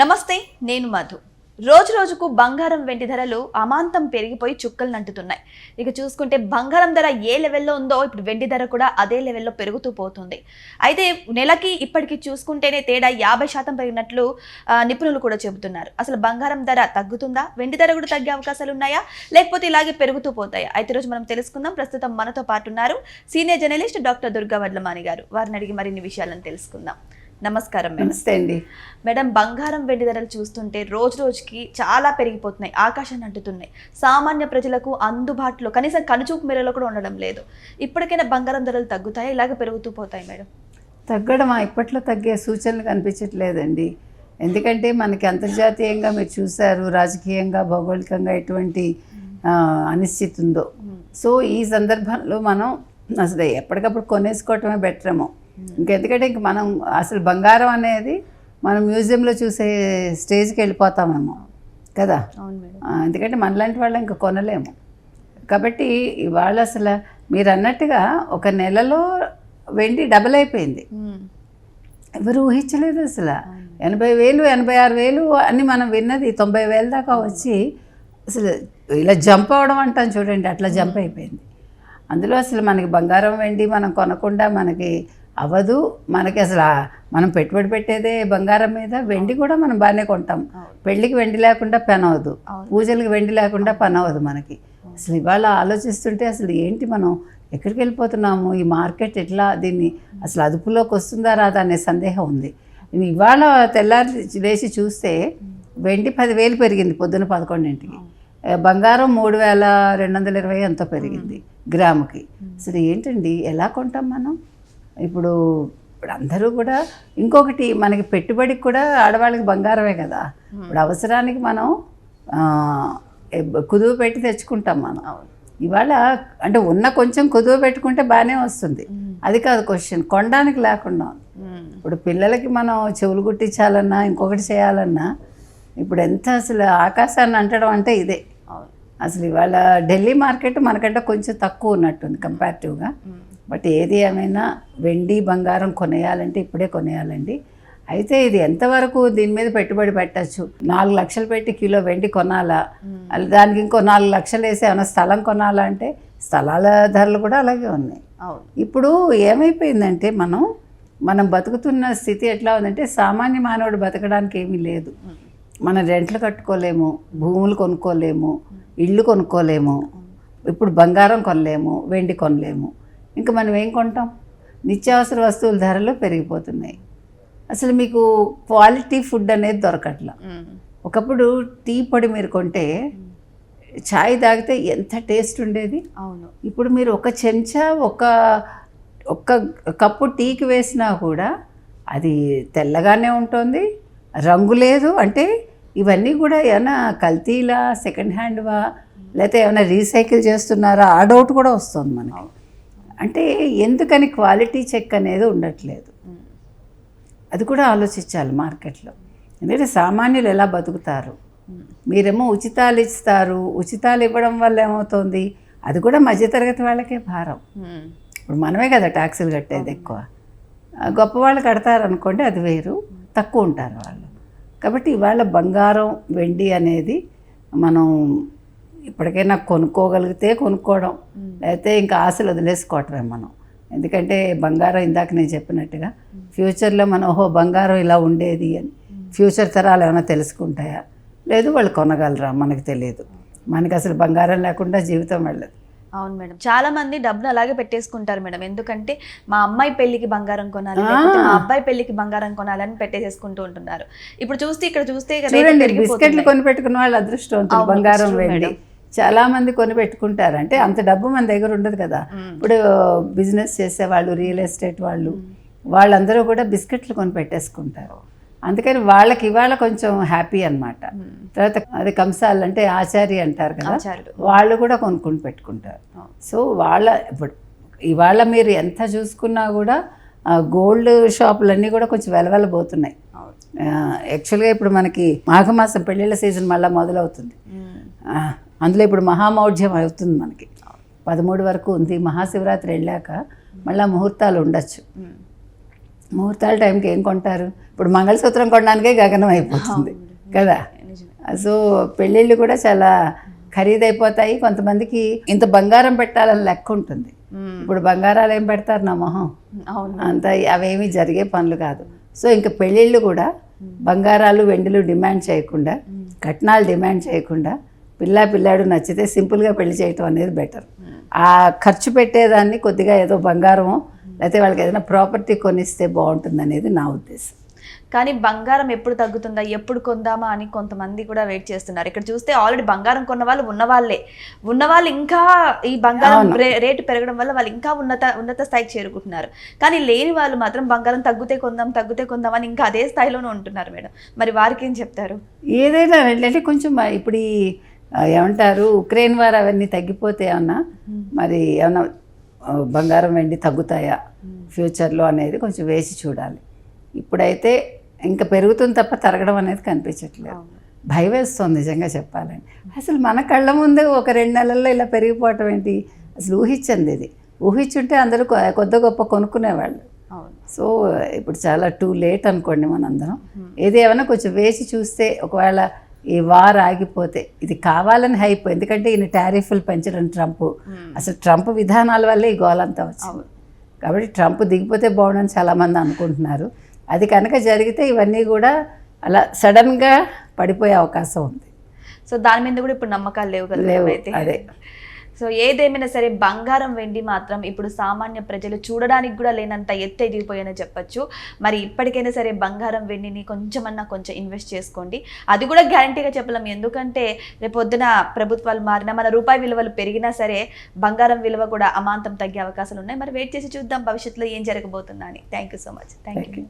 నమస్తే, నేను మధు. రోజు రోజుకు బంగారం వెండి ధరలు అమాంతం పెరిగిపోయి చుక్కలు నంటుతున్నాయి. ఇక చూసుకుంటే బంగారం ధర ఏ లెవెల్లో ఉందో ఇప్పుడు వెండి ధర కూడా అదే లెవెల్లో పెరుగుతూ పోతుంది. అయితే నెలకి ఇప్పటికి చూసుకుంటేనే తేడా 50% పెరిగినట్లు నిపుణులు కూడా చెబుతున్నారు. అసలు బంగారం ధర తగ్గుతుందా, వెండి ధర కూడా తగ్గే అవకాశాలు ఉన్నాయా, లేకపోతే ఇలాగే పెరుగుతూ పోతాయా? అయితే రోజు మనం తెలుసుకుందాం. ప్రస్తుతం మనతో పాటు ఉన్నారు senior journalist doctor Durga Vadlamani గారు. వారిని అడిగి మరిన్ని విషయాలను తెలుసుకుందాం. నమస్కారం మేడం. నమస్తే అండి మేడం, బంగారం వెండి ధరలు చూస్తుంటే రోజు రోజుకి చాలా పెరిగిపోతున్నాయి, ఆకాశాన్ని అంటుతున్నాయి. సామాన్య ప్రజలకు అందుబాటులో కనీసం కనుచూపు మేరలో కూడా ఉండడం లేదు. ఇప్పటికైనా బంగారం ధరలు తగ్గుతాయి, ఇలాగే పెరుగుతూ పోతాయి మేడం? తగ్గడమా? ఇప్పట్లో తగ్గే సూచనలు కనిపించట్లేదండి. ఎందుకంటే మనకి అంతర్జాతీయంగా మీరు చూశారు, రాజకీయంగా భౌగోళికంగా ఎటువంటి అనిశ్చితి ఉందో. సో ఈ సందర్భంలో మనం అసలు ఎప్పటికప్పుడు కొనేసుకోవటమే బెటరేమో. ఇంకెందుకంటే ఇంక మనం అసలు బంగారం అనేది మనం మ్యూజియంలో చూసే స్టేజ్కి వెళ్ళిపోతామేమో కదా. ఎందుకంటే మనలాంటి వాళ్ళం ఇంకా కొనలేము. కాబట్టి ఇవాళ అసలు మీరు అన్నట్టుగా ఒక నెలలో వెండి డబుల్ అయిపోయింది. ఎవరు ఊహించలేదు అసలు. 80,000 86,000 అని మనం విన్నది 90,000 దాకా వచ్చి అసలు ఇలా జంప్ అవ్వడం అంటాం చూడండి, అట్లా జంప్ అయిపోయింది. అందులో అసలు మనకి బంగారం వెండి మనం కొనకుండా మనకి అవ్వదు. మనకి అసలు మనం పెట్టుబడి పెట్టేదే బంగారం మీద. వెండి కూడా మనం బాగానే కొంటాం. పెళ్ళికి వెండి లేకుండా పని అవ్వదు, పూజలకి వెండి లేకుండా పని అవ్వదు మనకి. అసలు ఇవాళ ఆలోచిస్తుంటే అసలు ఏంటి, మనం ఎక్కడికి వెళ్ళిపోతున్నాము, ఈ మార్కెట్ ఎట్లా దీన్ని అసలు అదుపులోకి వస్తుందా రాదా అనే సందేహం ఉంది. ఇవాళ తెల్లారి లేచి చూస్తే వెండి 10,000 పెరిగింది పొద్దున 11ంటికి. బంగారం 3,220 ఎంతో పెరిగింది గ్రాముకి. అసలు ఏంటండి, ఎలా కొంటాం మనం? ఇప్పుడు అందరూ కూడా ఇంకొకటి, మనకి పెట్టుబడికి కూడా ఆడవాళ్ళకి బంగారమే కదా. ఇప్పుడు అవసరానికి మనం కుదువ పెట్టి తెచ్చుకుంటాం మనం. ఇవాళ అంటే ఉన్న కొంచెం కుదువ పెట్టుకుంటే బాగానే వస్తుంది, అది కాదు క్వశ్చన్. కొనడానికి లేకుండా ఇప్పుడు పిల్లలకి మనం చెవులు కుట్టించాలన్నా ఇంకొకటి చేయాలన్నా ఇప్పుడు ఎంత అసలు ఆకాశాన్ని అంటడం అంటే ఇదే. అసలు ఇవాళ ఢిల్లీ మార్కెట్ మనకంటే కొంచెం తక్కువ ఉన్నట్టుంది కంపారిటివ్గా. బట్ ఏది ఏమైనా వెండి బంగారం కొనేయాలంటే ఇప్పుడే కొనేయాలండి. అయితే ఇది ఎంతవరకు దీని మీద పెట్టుబడి పెట్టచ్చు? 4 లక్షలు పెట్టి కిలో వెండి కొనాలా, దానికి ఇంకో 4 లక్షలు వేసి ఏమైనా స్థలం కొనాలా అంటే స్థలాల ధరలు కూడా అలాగే ఉన్నాయి. ఇప్పుడు ఏమైపోయిందంటే మనం బతుకుతున్న స్థితి ఎట్లా ఉందంటే సామాన్య మానవుడు బతకడానికి ఏమీ లేదు. మనం రెంట్లు కట్టుకోలేము, భూములు కొనుక్కోలేము, ఇళ్ళు కొనుక్కోలేము, ఇప్పుడు బంగారం కొనలేము, వెండి కొనలేము. ఇంకా మనం ఏం కొంటాం? నిత్యావసర వస్తువుల ధరలు పెరిగిపోతున్నాయి. అసలు మీకు క్వాలిటీ ఫుడ్ అనేది దొరకట్లా. ఒకప్పుడు టీ పొడి మీరు కొంటే ఛాయ్ తాగితే ఎంత టేస్ట్ ఉండేది. అవును. ఇప్పుడు మీరు ఒక చెంచా ఒక్క కప్పు టీకి వేసినా కూడా అది తెల్లగానే ఉంటుంది, రంగు లేదు. అంటే ఇవన్నీ కూడా ఏమైనా కల్తీలా, సెకండ్ హ్యాండ్వా, లేకపోతే ఏమైనా రీసైకిల్ చేస్తున్నారా, ఆ డౌట్ కూడా వస్తుంది మనకి. అంటే ఎందుకని క్వాలిటీ చెక్ అనేది ఉండట్లేదు, అది కూడా ఆలోచించాలి మార్కెట్లో. ఎందుకంటే సామాన్యులు ఎలా బతుకుతారు? మీరేమో ఉచితాలు ఇస్తారు, ఉచితాలు ఇవ్వడం వల్ల ఏమవుతుంది, అది కూడా మధ్యతరగతి వాళ్ళకే భారం. ఇప్పుడు మనమే కదా ట్యాక్సులు కట్టేది ఎక్కువ. గొప్ప వాళ్ళు కడతారనుకోండి, అది వేరు, తక్కువ ఉంటారు వాళ్ళు. కాబట్టి ఇవాళ బంగారం వెండి అనేది మనం ఇప్పటికైనా కొనుక్కోగలిగితే కొనుక్కోవడం, లేకపోతే ఇంకా ఆశలు వదిలేసుకోవటమే మనం. ఎందుకంటే బంగారం ఇందాక నేను చెప్పినట్టుగా ఫ్యూచర్లో మనం ఓహో బంగారం ఇలా ఉండేది అని ఫ్యూచర్ తరాలు ఏమైనా తెలుసుకుంటాయా, లేదు వాళ్ళు కొనగలరా మనకు తెలియదు. మనకి అసలు బంగారం లేకుండా జీవితం వెళ్ళదు. అవును మేడం, చాలా మంది డబ్బులు అలాగే పెట్టేసుకుంటారు మేడం. ఎందుకంటే మా అమ్మాయి పెళ్లికి బంగారం కొనాలి, లేకపోతే మా అబ్బాయి పెళ్లికి బంగారం కొనాలని పెట్టేసేసుకుంటూ ఉంటున్నారు. ఇప్పుడు చూస్తే ఇక్కడ చూస్తే బిస్కెట్లు కొని పెట్టుకున్న వాళ్ళు అదృష్టవంతులు. బంగారం వెండి చాలా మంది కొని పెట్టుకుంటారు. అంటే అంత డబ్బు మన దగ్గర ఉండదు కదా. ఇప్పుడు బిజినెస్ చేసేవాళ్ళు, రియల్ ఎస్టేట్ వాళ్ళందరూ కూడా బిస్కెట్లు కొని పెట్టేసుకుంటారు. అందుకని వాళ్ళకి ఇవాళ కొంచెం హ్యాపీ అనమాట. తర్వాత అది కంసాలు అంటే ఆచారి అంటారు కదా, వాళ్ళు కూడా కొనుక్కొని పెట్టుకుంటారు. సో ఇప్పుడు ఇవాళ మీరు ఎంత చూసుకున్నా కూడా గోల్డ్ షాపులన్నీ కూడా కొంచెం వెలవెలబోతున్నాయి. యాక్చువల్గా ఇప్పుడు మనకి మాఘమాసం పెళ్ళిళ్ళ సీజన్ మళ్ళీ మొదలవుతుంది. అందులో ఇప్పుడు మహామౌఢ్యం అవుతుంది మనకి, 13 వరకు ఉంది. మహాశివరాత్రి వెళ్ళాక మళ్ళీ ముహూర్తాలు ఉండొచ్చు. ముహూర్తాల టైంకి ఏం కొంటారు? ఇప్పుడు మంగళసూత్రం కొనడానికే గగనం అయిపోతుంది కదా. సో పెళ్ళిళ్ళు కూడా చాలా ఖరీదైపోతాయి. కొంతమందికి ఇంత బంగారం పెట్టాలని లెక్క ఉంటుంది. ఇప్పుడు బంగారాలు ఏం పెడతారు నా మొహం, అంత అవేమీ జరిగే పనులు కాదు. సో ఇంకా పెళ్ళిళ్ళు కూడా బంగారాలు వెండిలు డిమాండ్ చేయకుండా, కట్నాలు డిమాండ్ చేయకుండా, పిల్లాడు నచ్చితే సింపుల్గా పెళ్లి చేయటం అనేది బెటర్. ఆ ఖర్చు పెట్టేదాన్ని కొద్దిగా ఏదో బంగారమో లేకపోతే వాళ్ళకి ఏదైనా ప్రాపర్టీ కొనిస్తే బాగుంటుంది అనేది నా ఉద్దేశం. కానీ బంగారం ఎప్పుడు తగ్గుతుందా, ఎప్పుడు కొందామా అని కొంతమంది కూడా వెయిట్ చేస్తున్నారు. ఇక్కడ చూస్తే ఆల్రెడీ బంగారం కొన్న వాళ్ళు ఉన్నవాళ్ళు ఇంకా ఈ బంగారం రేటు పెరగడం వల్ల వాళ్ళు ఇంకా ఉన్నత స్థాయికి చేరుకుంటున్నారు. కానీ లేని వాళ్ళు మాత్రం బంగారం తగ్గితే కొందాం అని ఇంకా అదే స్థాయిలోనే ఉంటున్నారు మేడం. మరి వారికి ఏం చెప్తారు? ఏదైనా అంటే కొంచెం ఇప్పుడు ఏమంటారు, ఉక్రెయిన్ వారు అవన్నీ తగ్గిపోతే ఏమన్నా మరి ఏమన్నా బంగారం వెండి తగ్గుతాయా ఫ్యూచర్లో అనేది కొంచెం వేసి చూడాలి. ఇప్పుడైతే ఇంకా పెరుగుతుంది తప్ప తరగడం అనేది కనిపించట్లేదు. భయం వేస్తుంది నిజంగా చెప్పాలండి. అసలు మన కళ్ళ ముందే ఒక 2 నెలల్లో ఇలా పెరిగిపోవటం ఏంటి, అసలు ఊహించండి. ఇది ఊహించుంటే అందరూ కొద్ది గొప్ప కొనుక్కునేవాళ్ళు. సో ఇప్పుడు చాలా టూ లేట్ అనుకోండి మనందరం. ఏది ఏమైనా కొంచెం వేసి చూస్తే, ఒకవేళ ఈ వార్ ఆగిపోతే, ఇది కావాలని హైప్, ఎందుకంటే ఈయన టారిఫ్లు పెంచడం ట్రంప్, అసలు ట్రంప్ విధానాల వల్లే ఈ గోలంతా వచ్చింది. కాబట్టి ట్రంప్ దిగిపోతే బాగుండని చాలామంది అనుకుంటున్నారు. అది కనుక జరిగితే ఇవన్నీ కూడా అలా సడన్గా పడిపోయే అవకాశం ఉంది. సో దాని మీద కూడా ఇప్పుడు నమ్మకాలు లేవు కదా అయితే. అదే. సో ఏదేమైనా సరే బంగారం వెండి మాత్రం ఇప్పుడు సామాన్య ప్రజలు చూడడానికి కూడా లేనంత ఎత్తు ఎదిగిపోయాయని చెప్పొచ్చు. మరి ఇప్పటికైనా సరే బంగారం వెండిని కొంచెం ఇన్వెస్ట్ చేసుకోండి. అది కూడా గ్యారంటీగా చెప్పలేం, ఎందుకంటే రేపు పొద్దున ప్రభుత్వాలు మారినా, మన రూపాయి విలువలు పెరిగినా సరే బంగారం విలువ కూడా అమాంతం తగ్గే అవకాశాలు ఉన్నాయి. మరి వెయిట్ చేసి చూద్దాం భవిష్యత్తులో ఏం జరగబోతుందా అని. Thank you so much. Thank you.